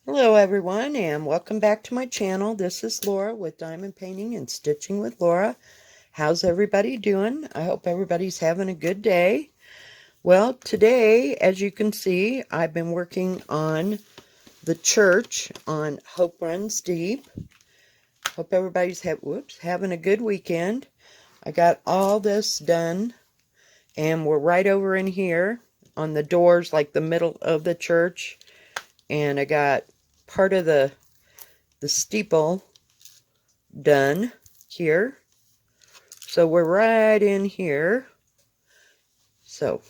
Hello everyone and welcome back to my channel. This is Laura with Diamond Painting and Stitching with Laura. How's everybody doing? I hope everybody's having a good day. Well, today, as you can see, I've been working on the church on Hope Runs Deep. Hope everybody's having a good weekend. I got all this done and we're right over in here on the doors, like the middle of the church. And I got part of the steeple done here. So we're right in here. So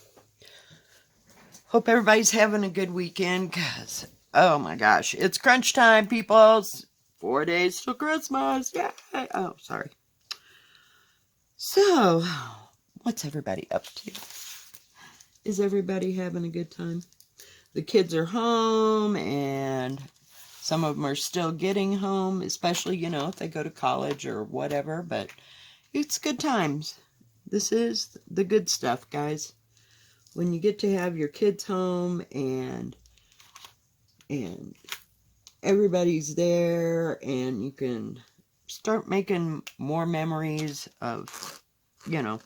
hope everybody's having a good weekend, because oh my gosh, it's crunch time, people. 4 days till Christmas. Yay! Oh, sorry. So what's everybody up to? Is everybody having a good time? The kids are home, and some of them are still getting home, especially, if they go to college or whatever, but it's good times. This is the good stuff, guys. When you get to have your kids home and everybody's there, and you can start making more memories of your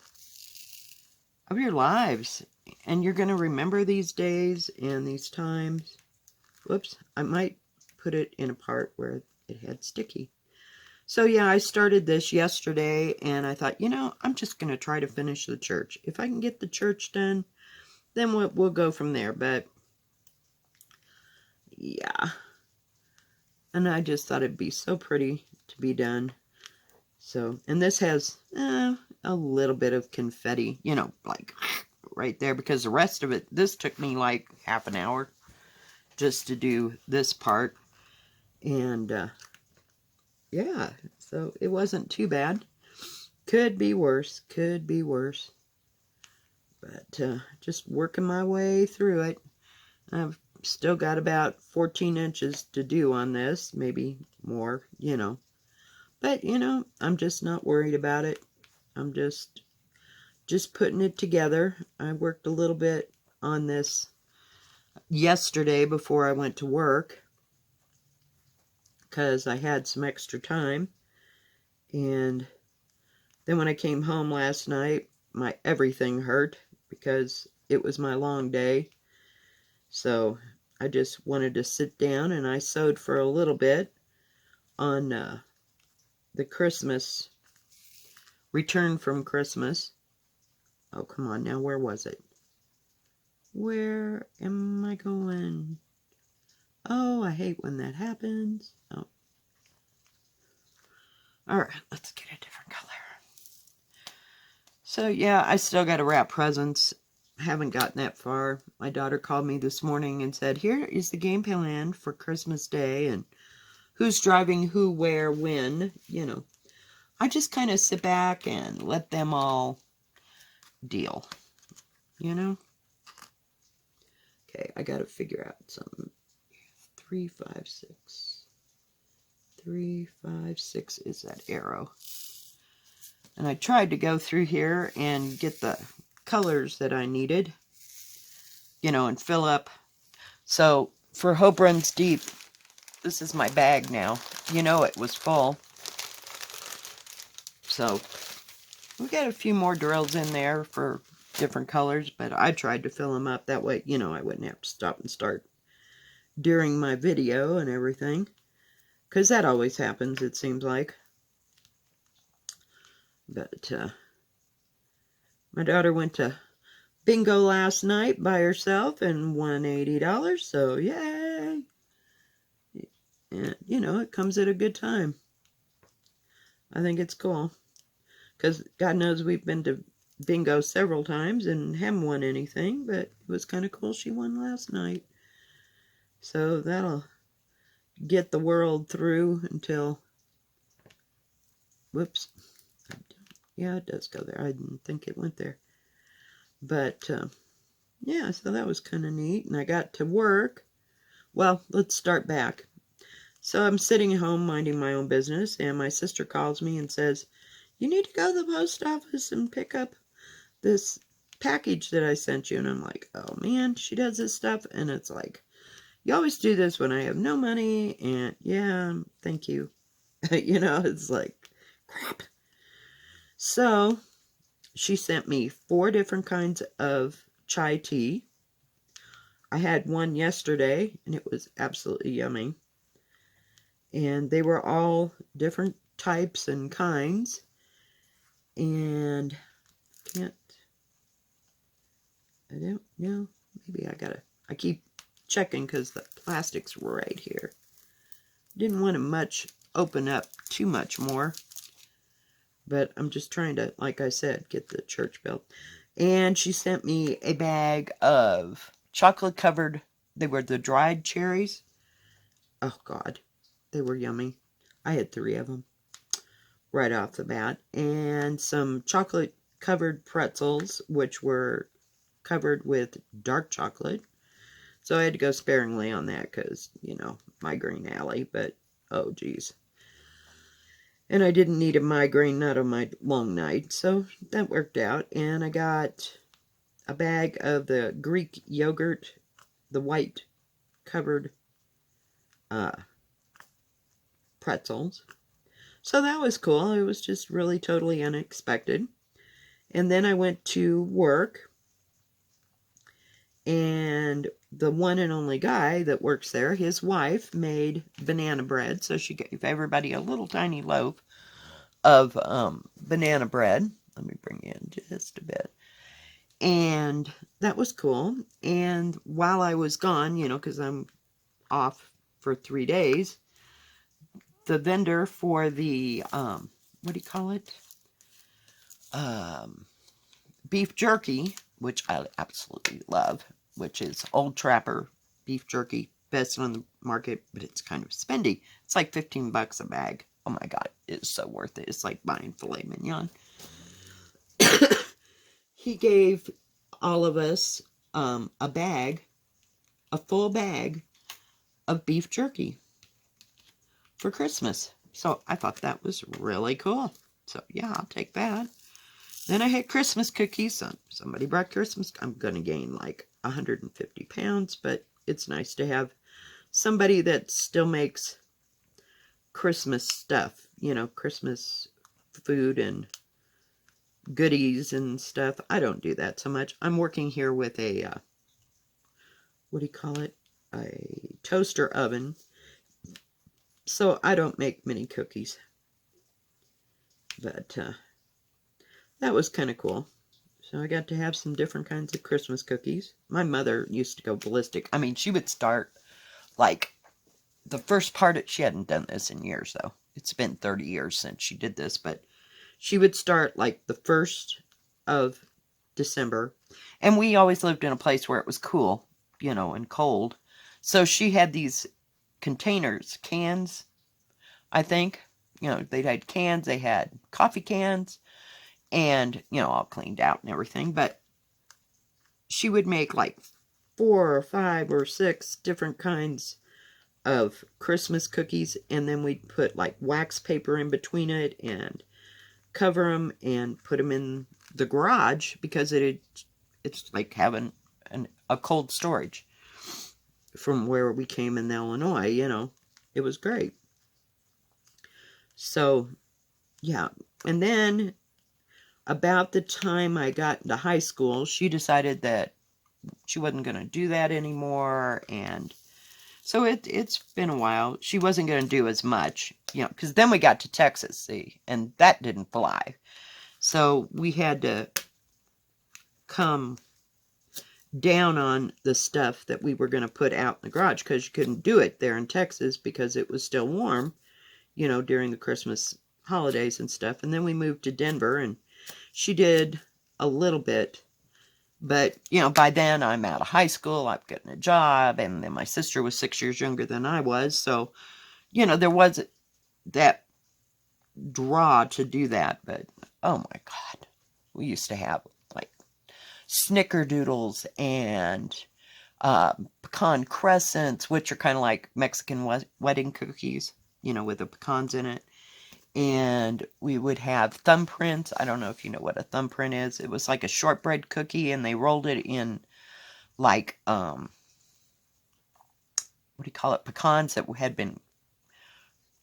lives. And you're going to remember these days and these times. Whoops, I might put it in a part where it had sticky. So yeah, I started this yesterday, and I thought, I'm just going to try to finish the church. If I can get the church done, then we'll go from there. But yeah, and I just thought it'd be so pretty to be done. So, and this has a little bit of confetti, like right there, because the rest of it, this took me like half an hour just to do this part. And yeah, so it wasn't too bad. Could be worse, could be worse. But just working my way through it. I've still got about 14 inches to do on this, maybe more, But, I'm just not worried about it. I'm just putting it together. I worked a little bit on this yesterday before I went to work, because I had some extra time. And then when I came home last night, my everything hurt because it was my long day. So I just wanted to sit down, and I sewed for a little bit on the Christmas, return from Christmas. Oh, come on now, where was it? Where am I going? Oh, I hate when that happens. Oh. Alright, let's get a different color. So yeah, I still got to wrap presents. Haven't gotten that far. My daughter called me this morning and said, here is the game plan for Christmas Day, and who's driving who, where, when, I just kind of sit back and let them all deal, Okay, I got to figure out something. 3, 5, 6. 3, 5, 6 is that arrow. And I tried to go through here and get the colors that I needed, and fill up. So for Hope Runs Deep, this is my bag now. It was full. So we got a few more drills in there for different colors, but I tried to fill them up. That way, I wouldn't have to stop and start during my video and everything. Because that always happens, it seems like. But my daughter went to bingo last night by herself and won $80, so yay! And, it comes at a good time. I think it's cool. Because God knows we've been to bingo several times and haven't won anything, but it was kind of cool she won last night. So that'll get the world through until... Whoops. Yeah, it does go there. I didn't think it went there. But, yeah, so that was kind of neat. And I got to work. Well, let's start back. So I'm sitting at home minding my own business, and my sister calls me and says, you need to go to the post office and pick up this package that I sent you. And I'm like, oh man, she does this stuff. And it's like, you always do this when I have no money, and yeah, thank you. You know, it's like, crap. So, she sent me 4 different kinds of chai tea. I had one yesterday, and it was absolutely yummy. And they were all different types and kinds. And I don't know. Maybe I keep checking because the plastics were right here. Didn't want to open up too much more. But I'm just trying to, like I said, get the church bell. And she sent me a bag of chocolate covered, they were the dried cherries. Oh God, they were yummy. I had 3 of them right off the bat. And some chocolate covered pretzels, which were covered with dark chocolate. So I had to go sparingly on that because, you know, migraine alley. But, oh geez. And I didn't need a migraine, not on my long night. So that worked out. And I got a bag of the Greek yogurt, the white covered pretzels. So that was cool. It was just really totally unexpected. And then I went to work, and the one and only guy that works there, his wife made banana bread. So she gave everybody a little tiny loaf of banana bread. Let me bring in just a bit. And that was cool. And while I was gone, you know, because I'm off for 3 days, the vendor for the, what do you call it? Beef jerky, which I absolutely love, which is Old Trapper beef jerky, best on the market, but it's kind of spendy. It's like $15 a bag. Oh my God, it's so worth it. It's like buying filet mignon. He gave all of us a full bag of beef jerky for Christmas. So I thought that was really cool. So yeah, I'll take that. Then I had Christmas cookies. Somebody brought Christmas. I'm going to gain like 150 pounds, but it's nice to have somebody that still makes Christmas stuff, you know, Christmas food and goodies and stuff. I don't do that so much. I'm working here with a, what do you call it? A toaster oven. So I don't make many cookies. But that was kind of cool. So I got to have some different kinds of Christmas cookies. My mother used to go ballistic. I mean, she would start, like, the first part, she hadn't done this in years, though. It's been 30 years since she did this, but she would start, like, the 1st of December. And we always lived in a place where it was cool, you know, and cold. So she had these containers, cans, I think. You know, they had cans, they had coffee cans, and, you know, all cleaned out and everything. But she would make like 4 or 5 or 6 different kinds of Christmas cookies, and then we'd put like wax paper in between it and cover them and put them in the garage because it's like having a cold storage from where we came in Illinois, you know. It was great. So, yeah. And then about the time I got into high school, she decided that she wasn't going to do that anymore, and so it's been a while. She wasn't going to do as much, you know, because then we got to Texas, see, and that didn't fly. So we had to come down on the stuff that we were going to put out in the garage because you couldn't do it there in Texas because it was still warm, you know, during the Christmas holidays and stuff. And then we moved to Denver, and she did a little bit. But, you know, by then I'm out of high school, I'm getting a job, and then my sister was 6 years younger than I was. So, you know, there was that draw to do that. But, oh my God, we used to have, like, snickerdoodles and pecan crescents, which are kind of like Mexican wedding cookies, you know, with the pecans in it. And we would have thumbprints. I don't know if you know what a thumbprint is. It was like a shortbread cookie, and they rolled it in like what do you call it, pecans that had been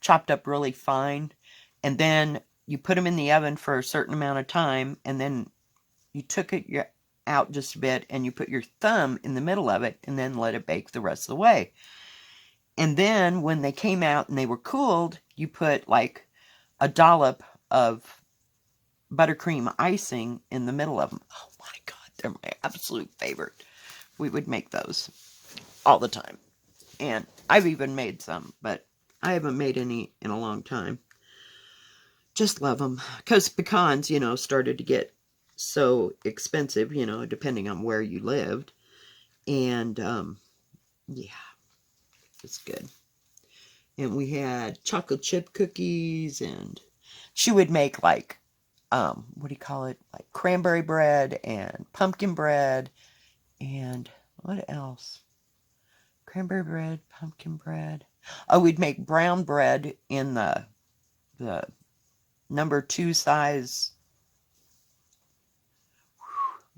chopped up really fine. And then you put them in the oven for a certain amount of time, and then you took it out just a bit, and you put your thumb in the middle of it, and then let it bake the rest of the way. And then when they came out and they were cooled, you put like a dollop of buttercream icing in the middle of them. Oh my God, they're my absolute favorite. We would make those all the time. And I've even made some, but I haven't made any in a long time. Just love them. Because pecans, you know, started to get so expensive, you know, depending on where you lived. And, yeah, it's good. And we had chocolate chip cookies, and she would make like, what do you call it? Like cranberry bread and pumpkin bread, and what else? Cranberry bread, pumpkin bread. Oh, we'd make brown bread in the number 2 size,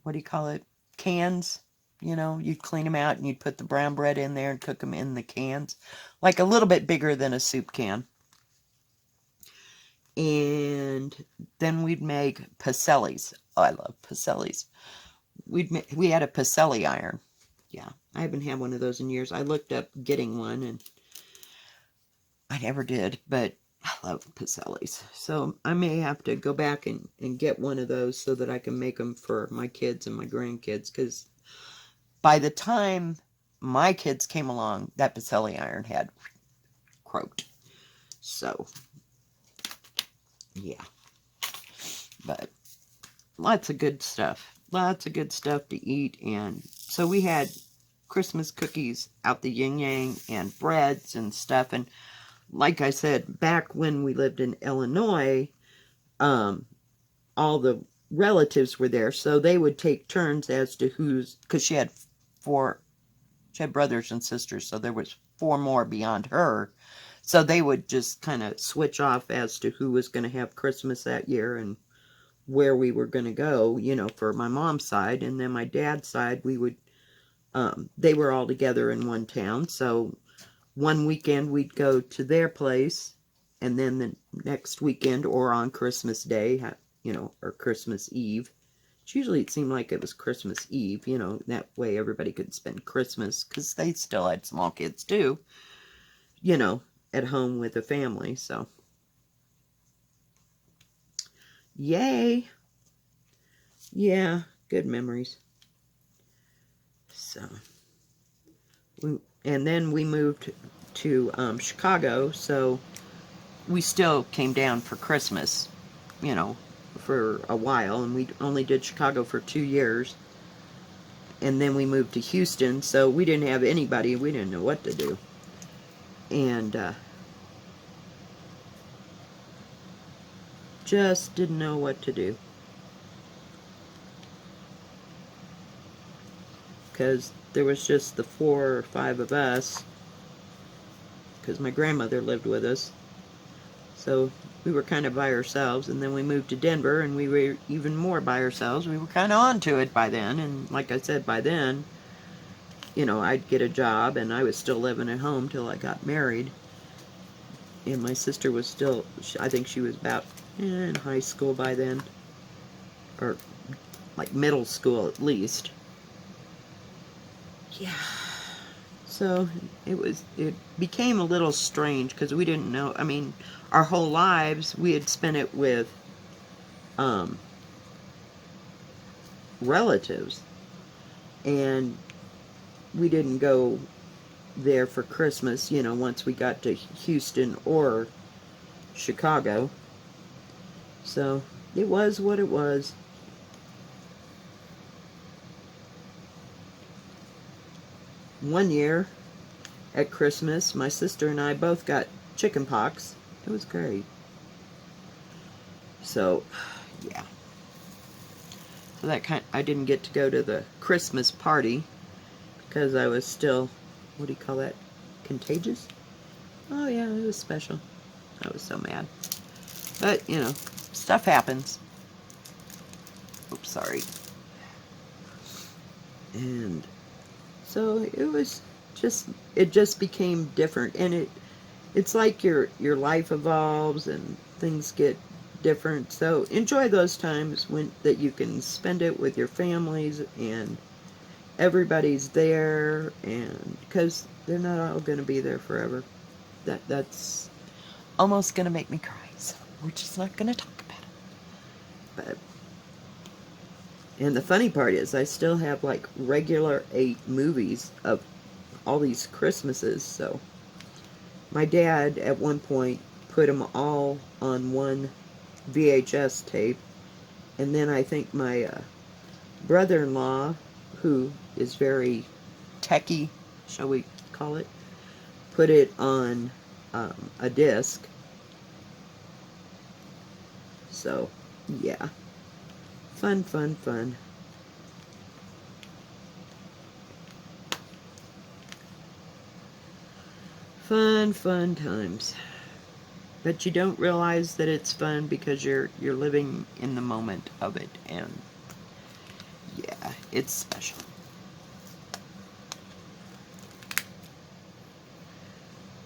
what do you call it? Cans. You know, you'd clean them out and you'd put the brown bread in there and cook them in the cans. Like a little bit bigger than a soup can. And then we'd make pacellis. Oh, I love pacellis. We had a pacelli iron. Yeah, I haven't had one of those in years. I looked up getting one, and I never did, but I love pacellis. So I may have to go back and get one of those so that I can make them for my kids and my grandkids, because by the time my kids came along, that pacelli iron had croaked. So, yeah. But lots of good stuff. Lots of good stuff to eat. And so we had Christmas cookies out the yin-yang and breads and stuff. And like I said, back when we lived in Illinois, all the relatives were there. So they would take turns as to who's, because she had brothers and sisters, so there was 4 more beyond her. So they would just kind of switch off as to who was going to have Christmas that year and where we were going to go, you know, for my mom's side. And then my dad's side, we would, they were all together in one town. So one weekend we'd go to their place, and then the next weekend or on Christmas Day, you know, or Christmas Eve. Usually it seemed like it was Christmas Eve, you know, that way everybody could spend Christmas, because they still had small kids too, you know, at home with a family. So yay. Yeah, good memories. So, and then we moved to Chicago, so we still came down for Christmas, you know, for a while, and we only did Chicago for 2 years. And then we moved to Houston, so we didn't have anybody. We didn't know what to do. And just didn't know what to do. Because there was just the 4 or 5 of us, because my grandmother lived with us. So we were kind of by ourselves. And then we moved to Denver, and we were even more by ourselves. We were kind of on to it by then. And like I said, by then, you know, I'd get a job, and I was still living at home till I got married. And my sister was still, I think she was about in high school by then. Or like middle school at least. Yeah. So it became a little strange, because we didn't know, I mean, our whole lives we had spent it with relatives, and we didn't go there for Christmas, you know, once we got to Houston or Chicago. So it was what it was. One year at Christmas, my sister and I both got chicken pox. It was great. So, yeah. So that I didn't get to go to the Christmas party because I was still, what do you call that? Contagious? Oh yeah, it was special. I was so mad. But, you know, stuff happens. Oops, sorry. And so it was it just became different. And it's like your life evolves and things get different. So enjoy those times when that you can spend it with your families and everybody's there, and because they're not all going to be there forever. That's almost going to make me cry. So we're just not going to talk about it. But and the funny part is I still have like regular 8 movies of all these Christmases. So my dad at one point put them all on one VHS tape, and then I think my brother-in-law, who is very techie, shall we call it, put it on a disc. So yeah, fun, fun, fun. Fun, fun times. But you don't realize that it's fun because you're living in the moment of it, and yeah, it's special.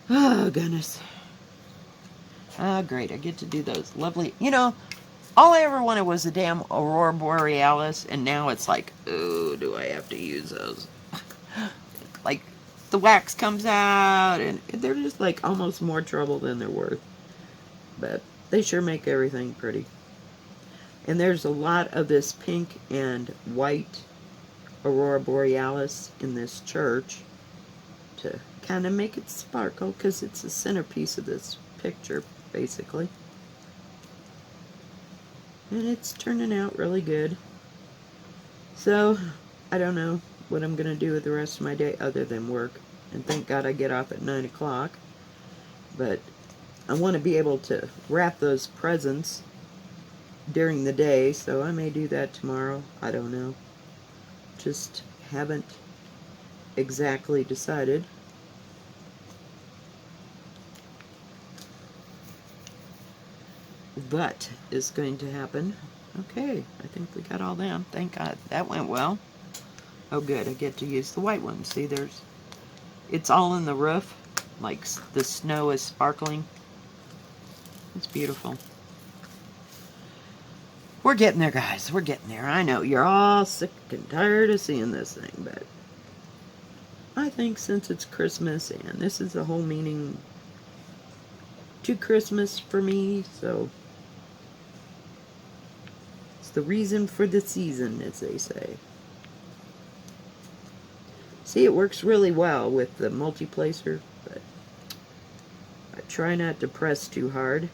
Oh, goodness. Ah, great. I get to do those lovely... You know, all I ever wanted was a damn Aurora Borealis, and now it's like, oh, do I have to use those? Like, the wax comes out, and they're just, like, almost more trouble than they're worth. But they sure make everything pretty. And there's a lot of this pink and white Aurora Borealis in this church to kind of make it sparkle, because it's the centerpiece of this picture, basically. And it's turning out really good. So, I don't know what I'm going to do with the rest of my day other than work. And thank God I get off at 9 o'clock. But I want to be able to wrap those presents during the day, so I may do that tomorrow. I don't know. Just haven't exactly decided. But is going to happen. Okay, I think we got all them. Thank God that went well. Oh good, I get to use the white one. See, it's all in the roof, like the snow is sparkling. It's beautiful. We're getting there, guys. We're getting there. I know you're all sick and tired of seeing this thing, but I think since it's Christmas and this is the whole meaning to Christmas for me, so it's the reason for the season, as they say. See, it works really well with the multiplacer, but I try not to press too hard.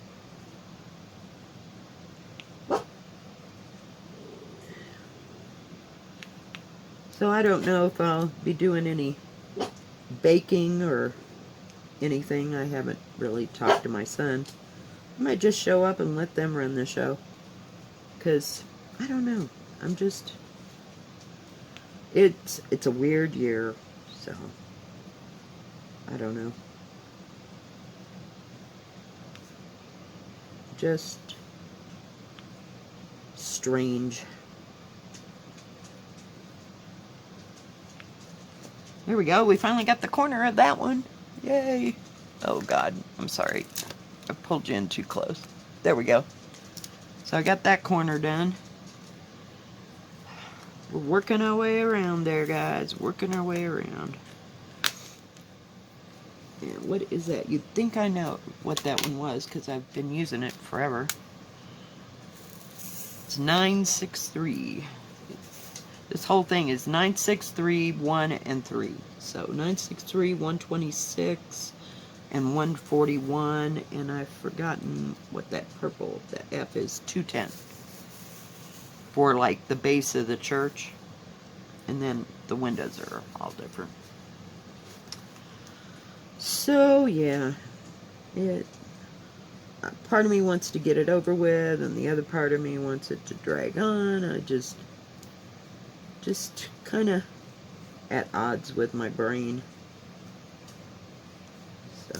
So I don't know if I'll be doing any baking or anything. I haven't really talked to my son. I might just show up and let them run the show. Because, I don't know. I'm just... It's a weird year, so... I don't know. Just... strange. There we go. We finally got the corner of that one. Yay. Oh, God. I'm sorry. I pulled you in too close. There we go. So I got that corner done. We're working our way around there, guys. Working our way around. And what is that? You'd think I know what that one was, because I've been using it forever. It's 963. This whole thing is 963, 1, and 3. So 963, 126, and 141. And I've forgotten what that purple, that F is, 210. For like the base of the church. And then the windows are all different. So yeah, part of me wants to get it over with, and the other part of me wants it to drag on. I just kind of at odds with my brain. So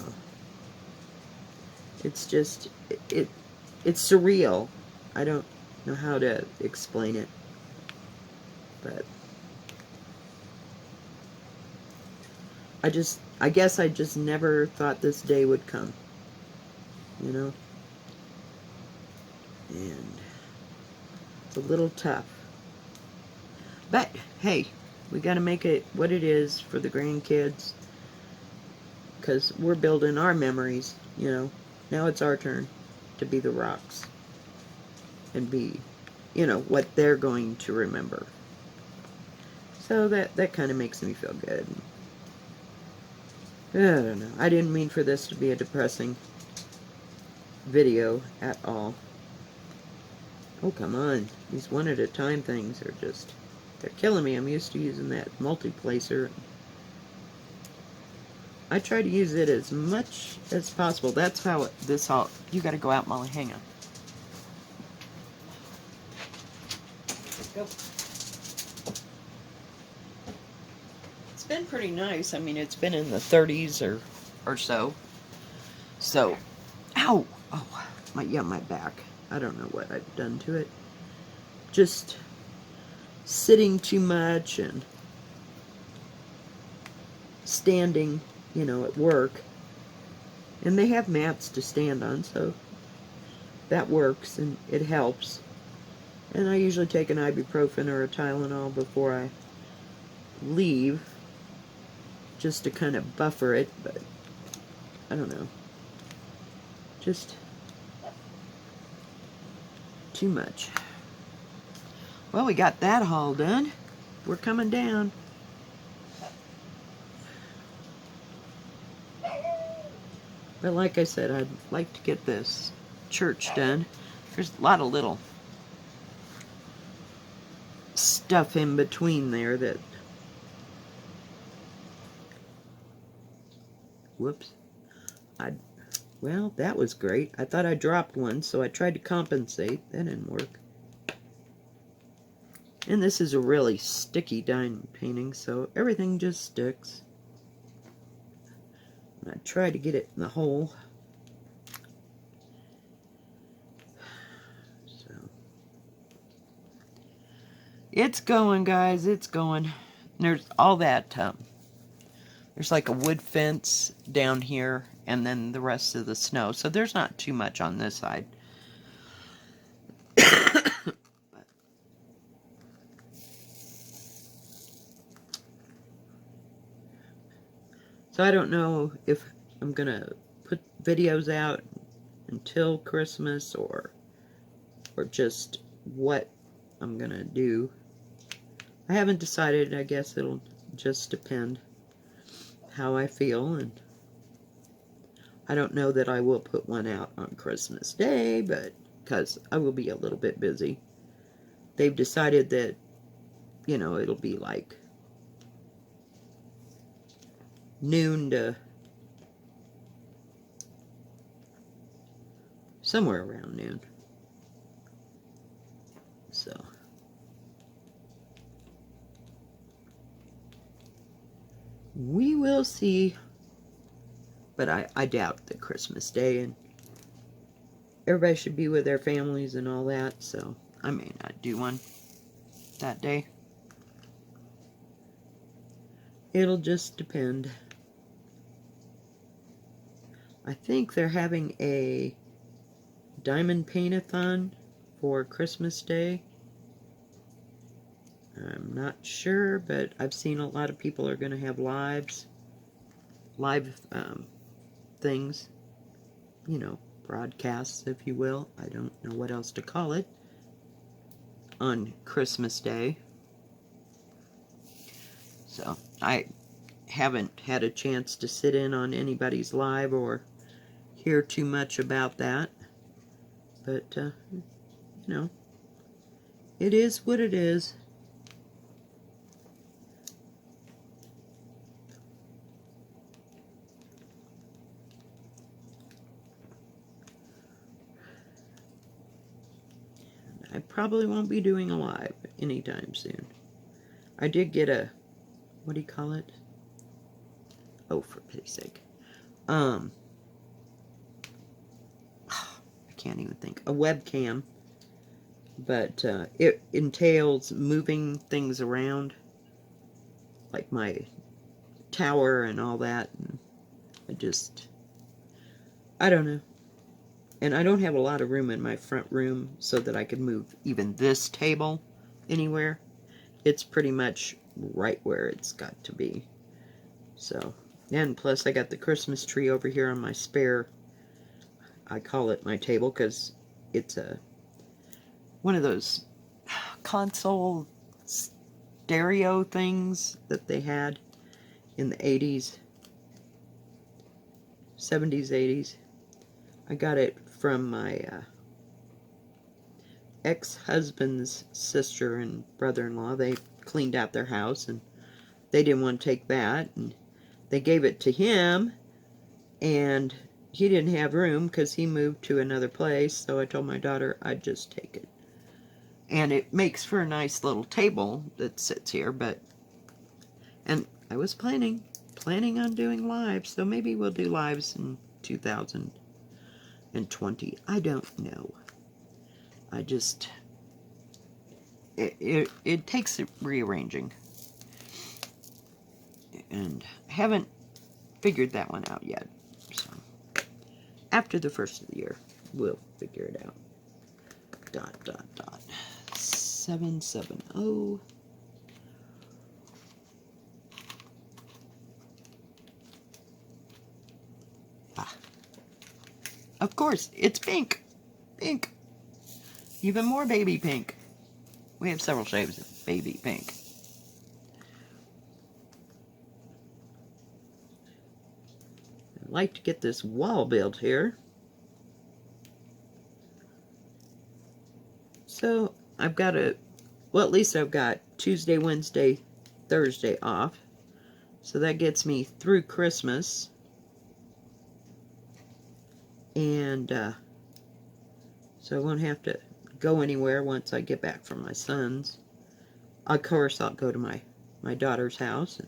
it's just it's surreal. I don't know how to explain it, but I guess I just never thought this day would come, you know, and it's a little tough. But, hey, we got to make it what it is for the grandkids, because we're building our memories, you know. Now it's our turn to be the rocks and be, you know, what they're going to remember. So that kind of makes me feel good. I don't know. I didn't mean for this to be a depressing video at all. Oh, come on. These one-at-a-time things are just... they're killing me. I'm used to using that multiplacer. I try to use it as much as possible. That's how this all... You gotta go out, Molly. Hang on. Go. It's been pretty nice. I mean, it's been in the 30s or so. So, ow! Oh, my back. I don't know what I've done to it. Just sitting too much and standing, you know, at work. And they have mats to stand on, so that works and it helps. And I usually take an ibuprofen or a Tylenol before I leave, just to kind of buffer it, but I don't know. Just too much. Well, we got that haul done. We're coming down. But like I said, I'd like to get this church done. There's a lot of little stuff in between there that... Whoops. Well, that was great. I thought I dropped one, so I tried to compensate. That didn't work. And this is a really sticky diamond painting, so everything just sticks. And I tried to get it in the hole. So it's going, guys. It's going. There's all that. There's like a wood fence down here, and then the rest of the snow. So there's not too much on this side. So I don't know if I'm going to put videos out until Christmas or just what I'm going to do. I haven't decided. I guess it'll just depend how I feel. And I don't know that I will put one out on Christmas Day, but because I will be a little bit busy. They've decided that, you know, it'll be like noon to somewhere around noon. So we will see. But I doubt that Christmas Day, and everybody should be with their families and all that, so I may not do one that day. It'll just depend. I think they're having a diamond paint-a-thon for Christmas Day. I'm not sure, but I've seen a lot of people are going to have live things, you know, broadcasts, if you will. I don't know what else to call it, on Christmas Day. So I haven't had a chance to sit in on anybody's live or hear too much about that. But, you know, it is what it is. I probably won't be doing a live anytime soon. I did get a, what do you call it? Oh, for pity's sake. I can't even think. A webcam. But it entails moving things around. Like my tower and all that. And I don't know. And I don't have a lot of room in my front room so that I could move even this table anywhere. It's pretty much right where it's got to be. So, and plus I got the Christmas tree over here on my spare, I call it my table because it's one of those console stereo things that they had in the 80s, 70s, 80s. I got it from my ex-husband's sister and brother-in-law. They cleaned out their house and they didn't want to take that, and they gave it to him, and he didn't have room because he moved to another place, so I told my daughter I'd just take it. And it makes for a nice little table that sits here, and I was planning on doing lives, so maybe we'll do lives in 2020. I don't know. It takes rearranging, and I haven't figured that one out yet. So after the first of the year, we'll figure it out. ... 770. Of course, it's pink. Pink. Even more baby pink. We have several shades of baby pink. I'd like to get this wall built here. So I've got well, at least I've got Tuesday, Wednesday, Thursday off. So that gets me through Christmas. And so I won't have to go anywhere once I get back from my son's. Of course, I'll go to my daughter's house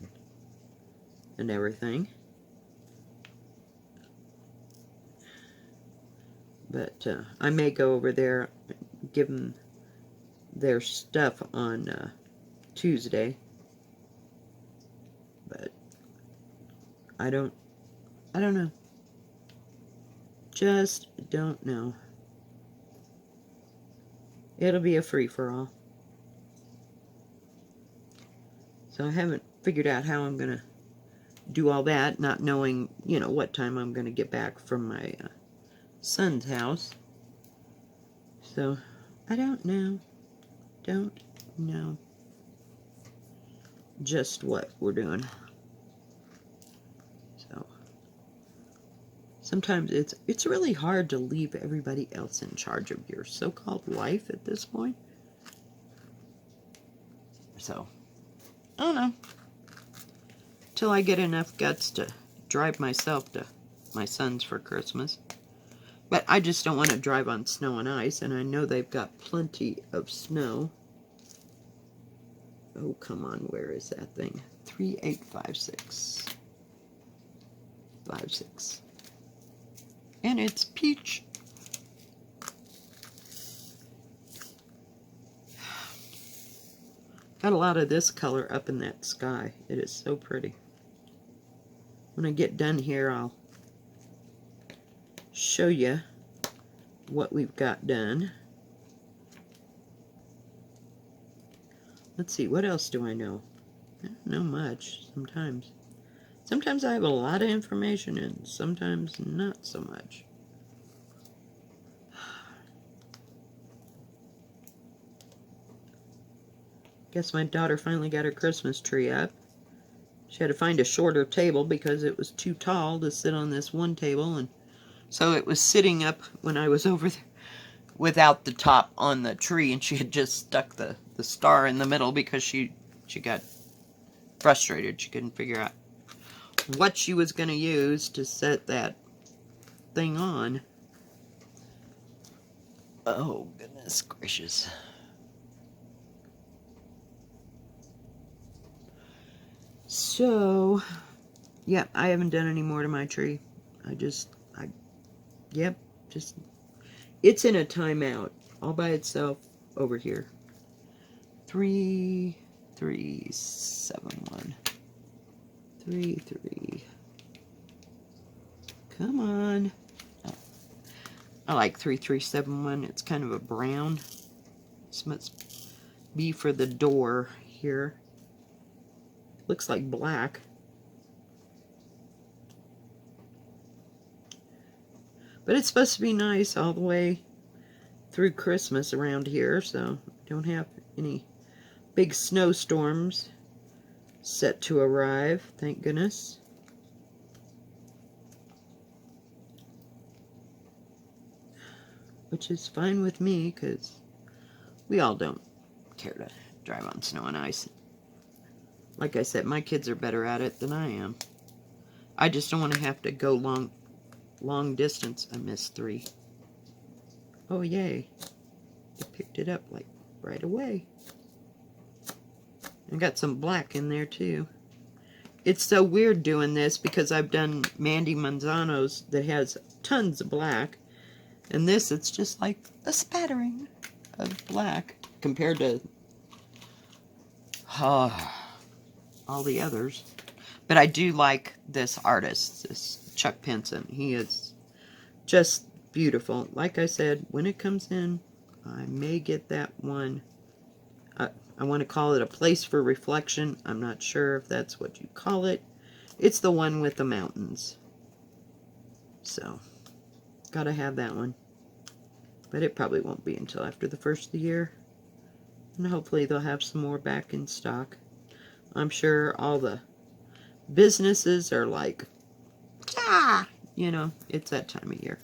and everything. But I may go over there, give them their stuff on Tuesday. But I don't know. Just don't know. It'll be a free-for-all. So I haven't figured out how I'm going to do all that, not knowing, you know, what time I'm going to get back from my son's house. So, I don't know. Don't know just what we're doing. So, sometimes it's really hard to leave everybody else in charge of your so-called life at this point. So, I don't know. Till I get enough guts to drive myself to my son's for Christmas. But I just don't want to drive on snow and ice, and I know they've got plenty of snow. Oh, come on, where is that thing? 3856. 56. And it's peach. Got a lot of this color up in that sky. It is so pretty. When I get done here, I'll show you what we've got done. Let's see, what else do I know? I don't know much sometimes. Sometimes I have a lot of information and sometimes not so much. Guess my daughter finally got her Christmas tree up. She had to find a shorter table because it was too tall to sit on this one table, and so it was sitting up when I was over there without the top on the tree, and she had just stuck the star in the middle because she got frustrated. She couldn't figure out what she was going to use to set that thing on. Oh, goodness gracious. So, yeah, I haven't done any more to my tree. It's in a timeout all by itself over here. 3371. 3, 3. Come on. Oh, I like 3371. It's kind of a brown. This must be for the door here. Looks like black. But it's supposed to be nice all the way through Christmas around here, so don't have any big snowstorms set to arrive, thank goodness. Which is fine with me, because we all don't care to drive on snow and ice. Like I said, my kids are better at it than I am. I just don't want to have to go long distance. I missed 3. Oh, yay. I picked it up, like, right away. I got some black in there, too. It's so weird doing this, because I've done Mandy Manzano's that has tons of black. And this, it's just like a spattering of black compared to all the others. But I do like this artist, this Chuck Pinson. He is just beautiful. Like I said, when it comes in, I may get that one. I want to call it a place for reflection. I'm not sure if that's what you call it. It's the one with the mountains. So, gotta have that one. But it probably won't be until after the first of the year. And hopefully they'll have some more back in stock. I'm sure all the businesses are like, ah! You know, it's that time of year.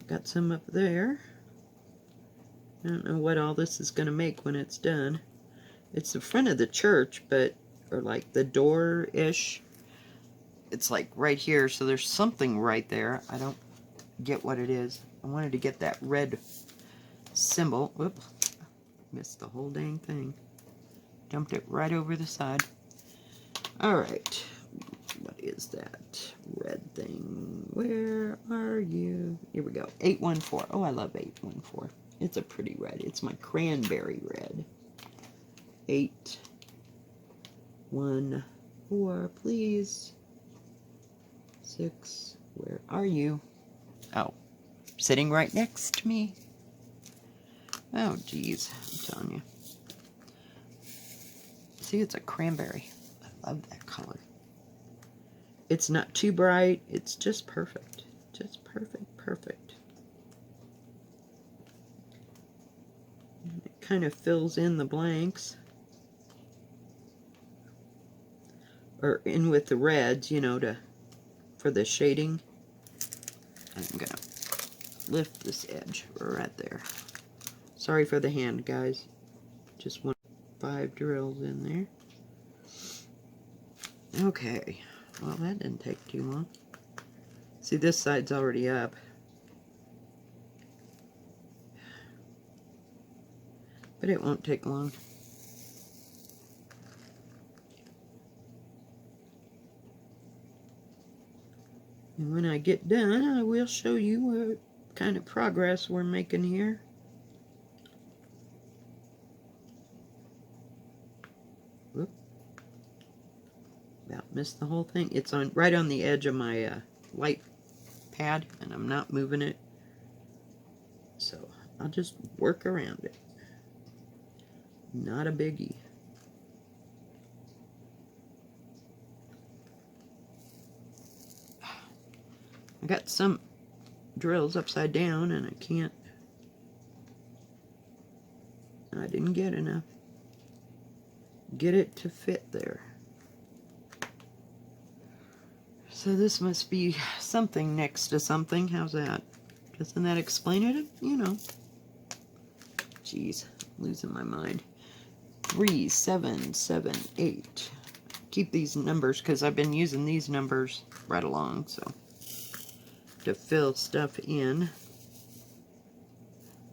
Got some up there. I don't know what all this is going to make when it's done. It's the front of the church, but, or like the door-ish. It's like right here, so there's something right there. I don't get what it is. I wanted to get that red symbol. Whoop. Missed the whole dang thing. Dumped it right over the side. Alright. What is that red thing? Where are you? Here we go. 814. Oh, I love 814. It's a pretty red. It's my cranberry red. 814, please. 6. Where are you? Oh, sitting right next to me. Oh, geez. I'm telling you. See, it's a cranberry. I love that color. It's not too bright. It's just perfect. Just perfect, perfect. And it kind of fills in the blanks. Or in with the reds, you know, for the shading. I'm going to lift this edge right there. Sorry for the hand, guys. Just 5 drills in there. Okay. Well, that didn't take too long. See, this side's already up. But it won't take long. And when I get done, I will show you what kind of progress we're making here. Whoop. About missed the whole thing. It's on right on the edge of my light pad, and I'm not moving it. So I'll just work around it. Not a biggie. I got some drills upside down and I can't. I didn't get enough. Get it to fit there. So this must be something next to something. How's that? Doesn't that explain it? You know. Jeez, I'm losing my mind. 3, 7, 7, 8. Keep these numbers because I've been using these numbers right along, so to fill stuff in.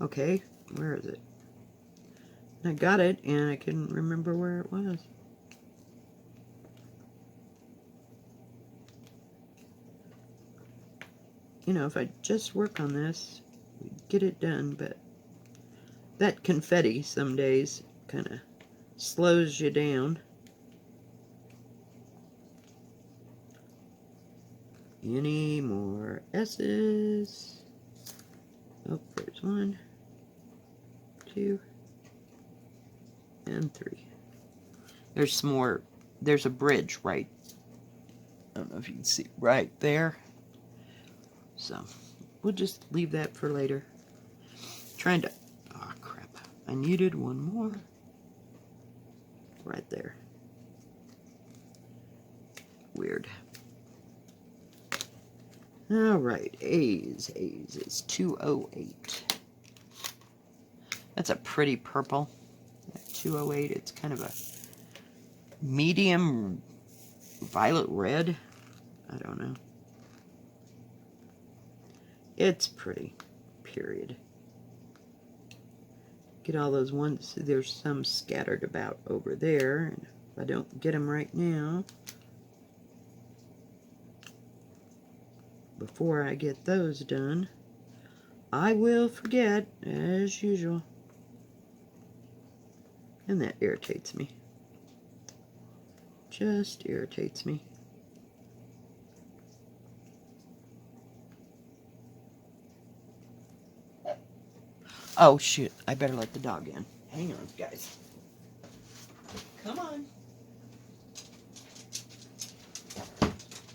Okay, where is it? I got it and I couldn't remember where it was. You know, if I just work on this, we'd get it done, but that confetti some days kind of slows you down. Any more S's? Oh, there's 1, 2, and 3. There's some more. There's a bridge right. I don't know if you can see right there. So we'll just leave that for later. Trying to. Oh crap! I needed one more. Right there. Weird. Alright, A's is 208. That's a pretty purple. That 208, it's kind of a medium violet red. I don't know. It's pretty, period. Get all those ones. There's some scattered about over there. And if I don't get them right now, before I get those done, I will forget, as usual. And that irritates me. Just irritates me. Oh, shoot. I better let the dog in. Hang on, guys. Come on.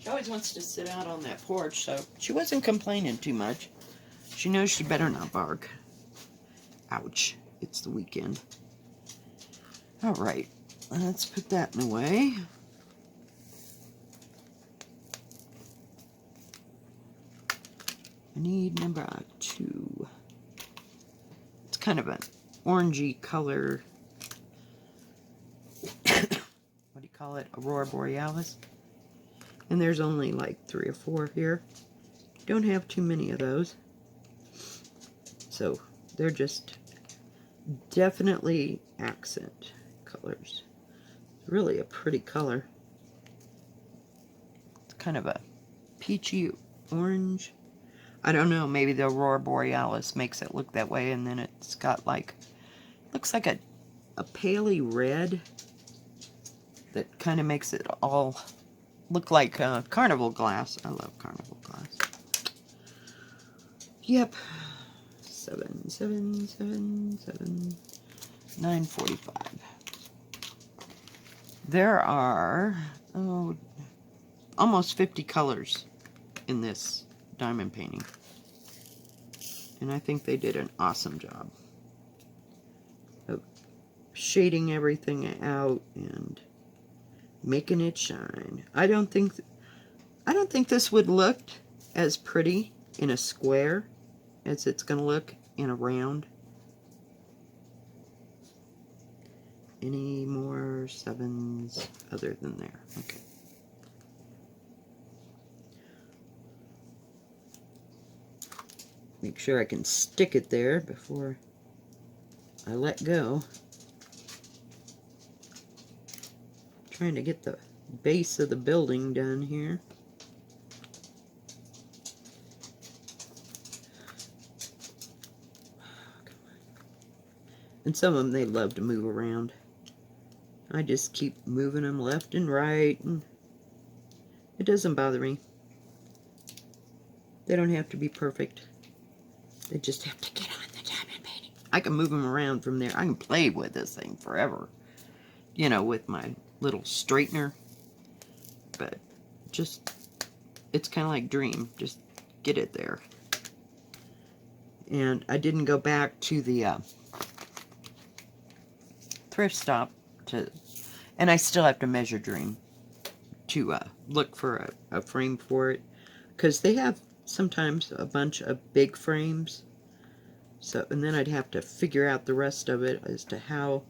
She always wants to sit out on that porch, so she wasn't complaining too much. She knows she better not bark. Ouch. It's the weekend. Alright. Let's put that away. I need number 2. It's kind of an orangey color. What do you call it? Aurora Borealis. And there's only like 3 or 4 here. Don't have too many of those. So they're just definitely accent colors. It's really a pretty color. It's kind of a peachy orange. I don't know, maybe the Aurora Borealis makes it look that way, and then it's got like, looks like a paley red that kind of makes it all look like carnival glass. I love carnival glass. Yep. 7, 7, 7, 7, 9:45. There are almost 50 colors in this diamond painting. And I think they did an awesome job of shading everything out and making it shine. I don't think this would look as pretty in a square as it's going to look in a round. Any more 7s other than there? Okay. Make sure I can stick it there before I let go. Trying to get the base of the building done here. And some of them, they love to move around. I just keep moving them left and right, and it doesn't bother me. They don't have to be perfect. They just have to get on the diamond painting. I can move them around from there. I can play with this thing forever. You know, with my little straightener. But just, it's kind of like Dream. Just get it there. And I didn't go back to the thrift stop to, and I still have to measure Dream to look for a frame for it, because they have sometimes a bunch of big frames. So, and then I'd have to figure out the rest of it as to how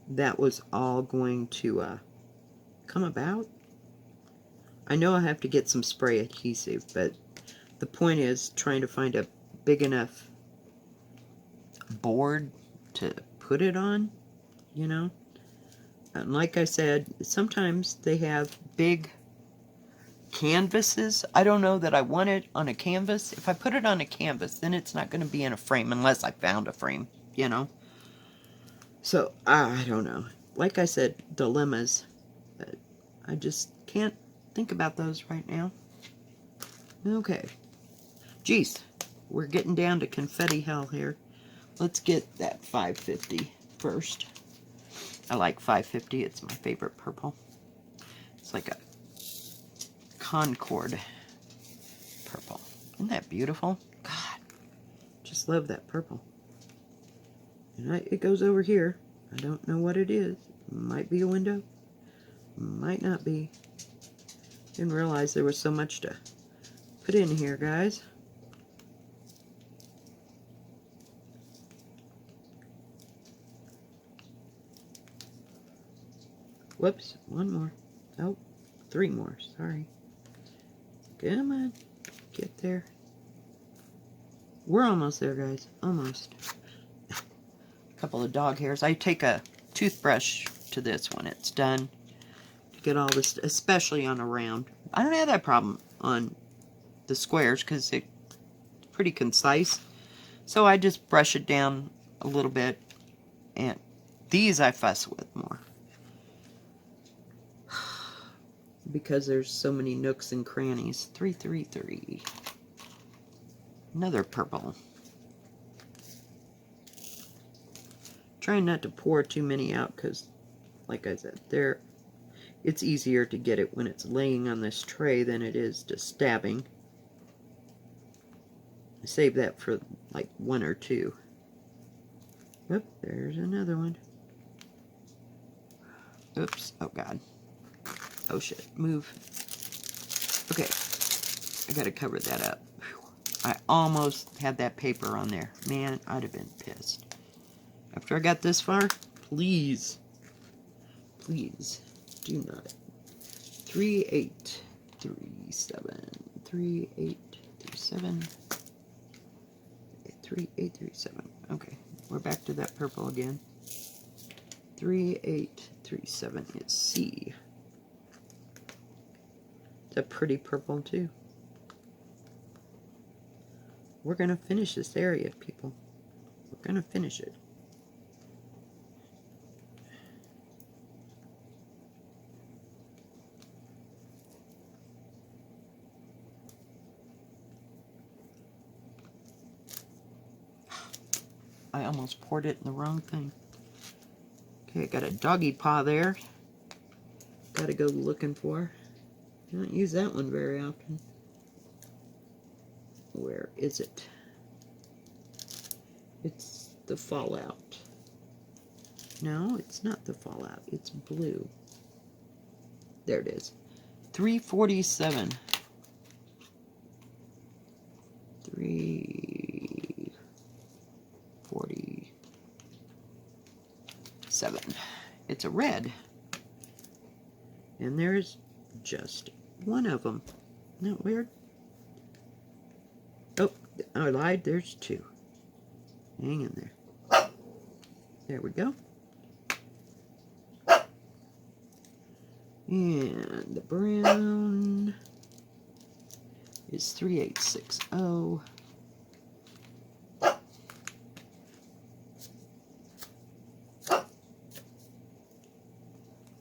that was all going to come about. I know I have to get some spray adhesive, but the point is trying to find a big enough board to put it on, you know. And like I said, sometimes they have big canvases. I don't know that I want it on a canvas. If I put it on a canvas, then it's not going to be in a frame unless I found a frame, you know. So, I don't know. Like I said, dilemmas. I just can't think about those right now. Okay. Geez, we're getting down to confetti hell here. Let's get that 550 first. I like 550. It's my favorite purple. It's like a Concord purple. Isn't that beautiful? God, just love that purple. And it goes over here. I don't know what it is. Might be a window. Might not be. Didn't realize there was so much to put in here, guys. Whoops, one more. Oh, three more, sorry. Come on, get there. We're almost there, guys, almost. A couple of dog hairs. I take a toothbrush to this when it's done to get all this, especially on a round. I don't have that problem on the squares because it's pretty concise. So I just brush it down a little bit, and these I fuss with more. Because there's so many nooks and crannies. 333. Another purple. Trying not to pour too many out because, like I said, it's easier to get it when it's laying on this tray than it is just stabbing. I save that for like one or two. Oop, there's another one. Oops, oh God. Oh shit, move. Okay, I gotta cover that up. Whew. I almost had that paper on there. Man, I'd have been pissed. After I got this far, please, please do not. 3837. 3837. 3837. Okay, we're back to that purple again. 3837 is C. It's a pretty purple too. We're gonna finish this area, people. We're gonna finish it. I almost poured it in the wrong thing. Okay, I got a doggy paw there. Gotta go looking for. I don't use that one very often. Where is it? It's the Fallout. No, it's not the Fallout. It's blue. There it is. 347. 347. It's a red. And there's just one of them. Isn't that weird? Oh, I lied. There's two. Hang in there. There we go. And the brown is 3860.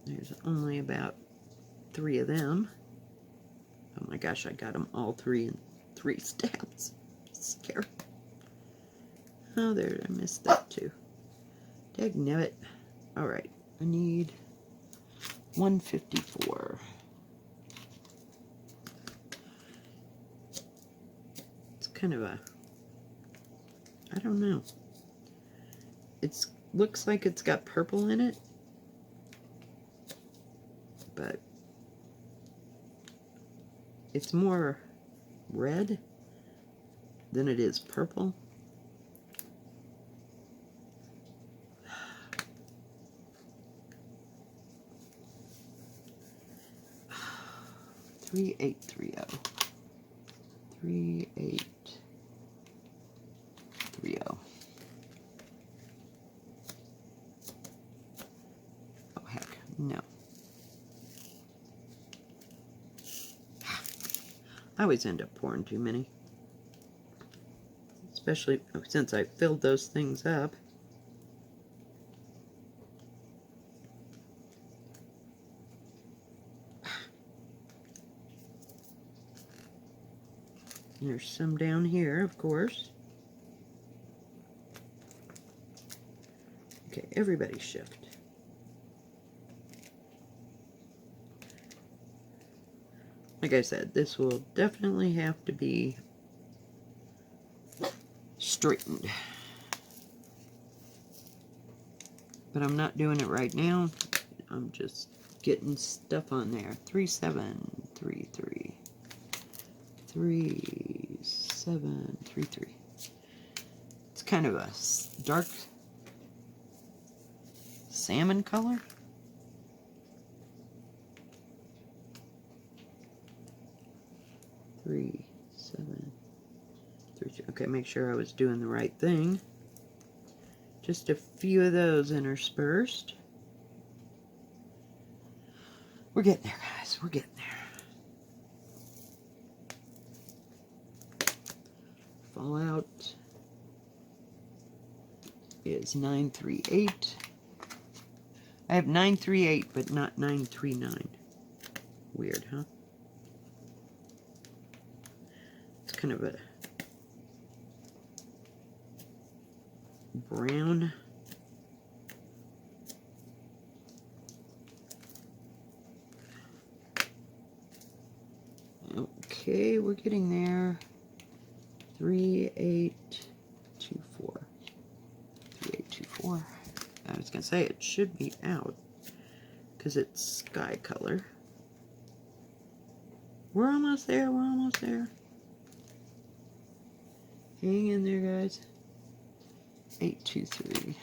There's only about 3 of them. Oh my gosh, I got them all 3 in 3 stabs. Scary. Oh, there, I missed that too. Dagnabbit. Alright, I need 154. It's kind of a, I don't know. It looks like it's got purple in it, but it's more red than it is purple. Three 3830. 3830. Oh heck, no. I always end up pouring too many. Especially since I filled those things up. There's some down here, of course. Okay, everybody shift. Like I said, this will definitely have to be straightened. But I'm not doing it right now. I'm just getting stuff on there. 3 7 3 3 3 7 3 3. It's kind of a dark salmon color. Three, 7, 3, 2. Okay, make sure I was doing the right thing. Just a few of those interspersed. We're getting there, guys. We're getting there. Fallout is 938. I have 938, but not 939. Weird, huh? It's kind of a brown. Okay, we're getting there. 3824. 3824. I was gonna say it should be out because it's sky color. We're almost there. We're almost there. Hang in there, guys. 823.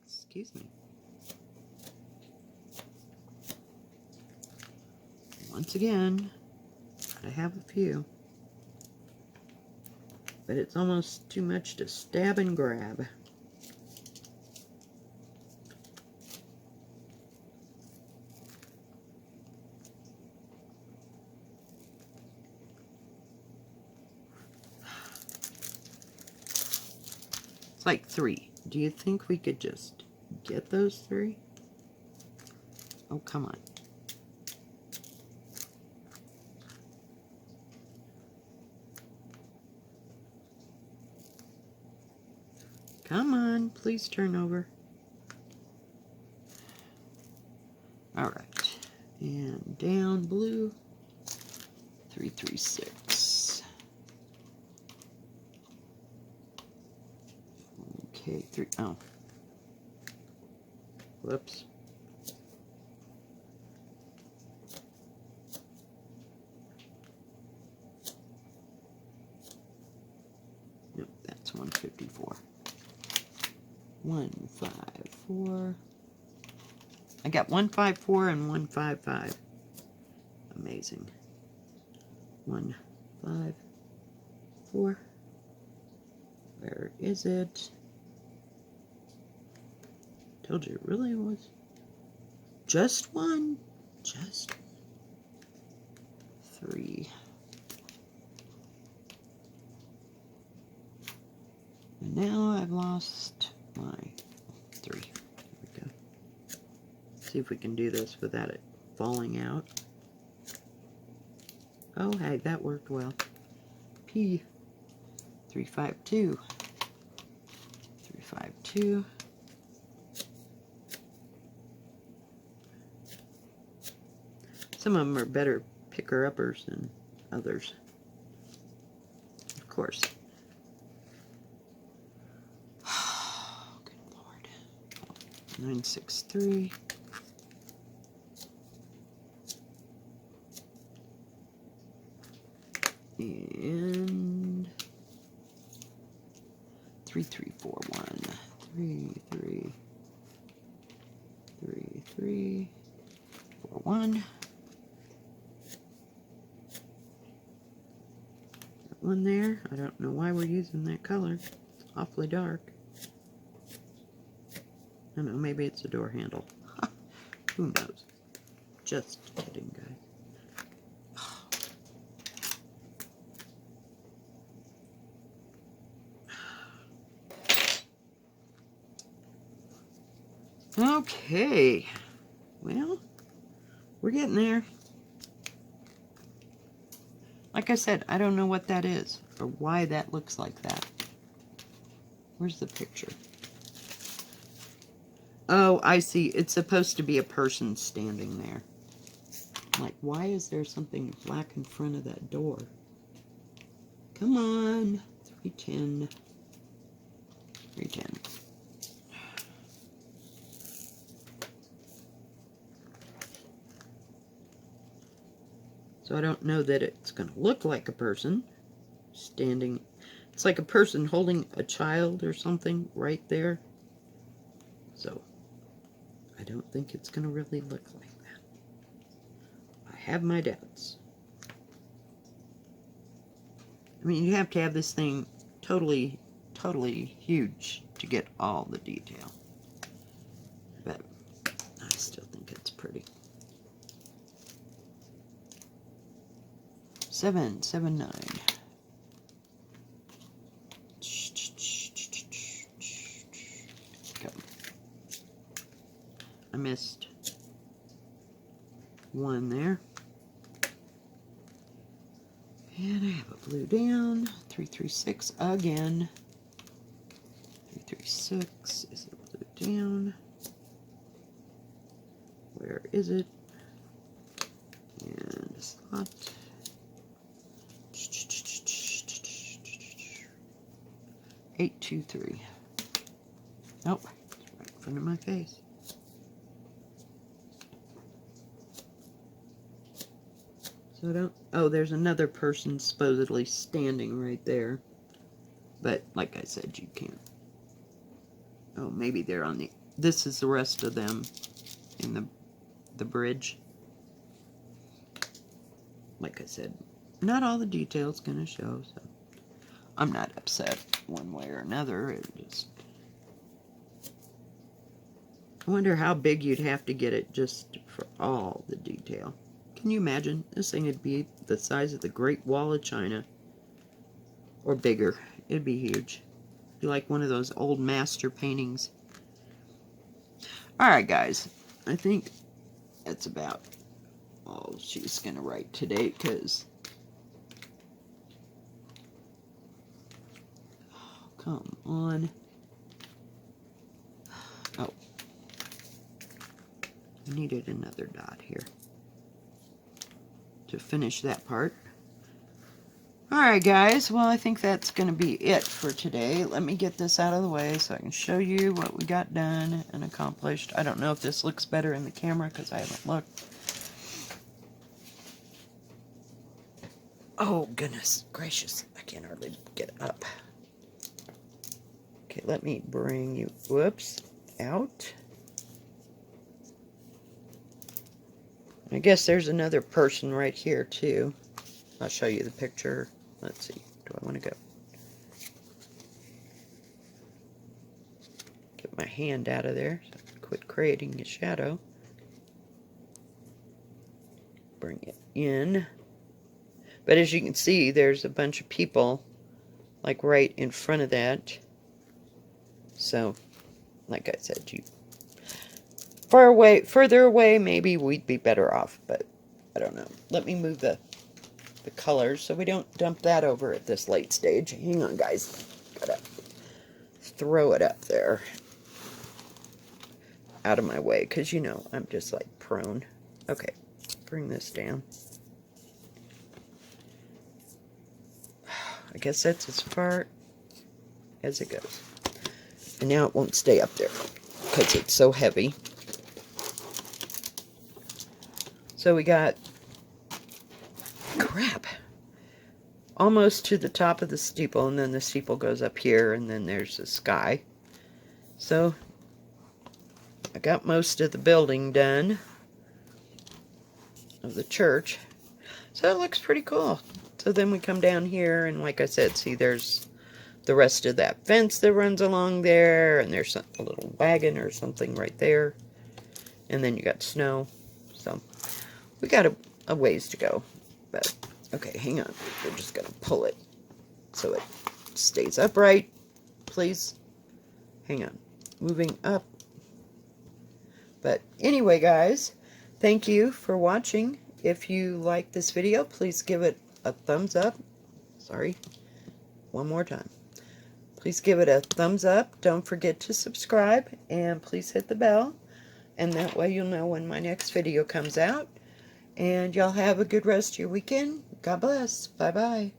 Excuse me. Once again, gotta have a few. But it's almost too much to stab and grab. It's like 3. Do you think we could just get those 3? Oh, come on. Come on, please turn over. Alright. And down blue. 336. Okay, 3. Oh. Whoops. Nope, that's 154. 154. I got 154 and 155. Amazing. 154. Where is it? Told you it really was just one. Just 3. And now I've lost my 3. There we go. See if we can do this without it falling out. Oh, hey, that worked well. P 352. 352. Some of them are better picker-uppers than others. Of course. Good Lord. 963. And 3341. 3341. That one there. I don't know why we're using that color. It's awfully dark. I don't know, maybe it's a door handle. Who knows? Just kidding, guys. Okay, well, We're getting there. Like I said, I don't know what that is or why that looks like that. Where's the picture? Oh, I see. It's supposed to be a person standing there. I'm like, why is there something black in front of that door? Come on. 310. 310. So I don't know that it's going to look like a person standing. It's like a person holding a child or something right there. So I don't think it's going to really look like that. I have my doubts. I mean, you have to have this thing totally huge to get all the detail. But I still think it's pretty. 779. Go. I missed one there. And I have a blue down. 336 again. 336 is a blue down. Where is it? And a slot. 823. Nope, it's right in front of my face. So I don't. Oh, there's another person supposedly standing right there. But like I said, you can't. Oh, maybe they're on the. This is the rest of them in the bridge. Like I said, not all the details gonna show, so I'm not upset one way or another. It just, I wonder how big you'd have to get it just for all the detail. Can you imagine? This thing would be the size of the Great Wall of China, or bigger. It'd be huge. It'd be like one of those old master paintings. All right, guys. I think that's about all she's gonna write today, because come on. Oh. I needed another dot here to finish that part. Alright guys, well I think that's going to be it for today. Let me get this out of the way so I can show you what we got done and accomplished. I don't know if this looks better in the camera because I haven't looked. Oh goodness gracious, I can't hardly get up. Okay, let me bring you, whoops, out. I guess there's another person right here too. I'll show you the picture. Let's see, do I want to go? Get my hand out of there so I can quit creating a shadow. Bring it in. But as you can see, there's a bunch of people like right in front of that. So, like I said, you further away, maybe we'd be better off, but I don't know. Let me move the colors so we don't dump that over at this late stage. Hang on, guys. Gotta throw it up there. Out of my way, because you know, I'm just like prone. Okay, bring this down. I guess that's as far as it goes. And now it won't stay up there because it's so heavy. So we got, crap, almost to the top of the steeple, and then the steeple goes up here, and then there's the sky. So I got most of the building done of the church. So it looks pretty cool. So then we come down here, and like I said, see there's the rest of that fence that runs along there, and there's a little wagon or something right there. And then you got snow. So we got a ways to go. But, okay, hang on. We're just going to pull it so it stays upright. Please. Hang on. Moving up. But anyway, guys, Thank you for watching. If you like this video, please give it a thumbs up. Sorry, one more time. Please give it a thumbs up. Don't forget to subscribe, and please hit the bell, and that way you'll know when my next video comes out. And y'all have a good rest of your weekend. God bless. Bye-bye.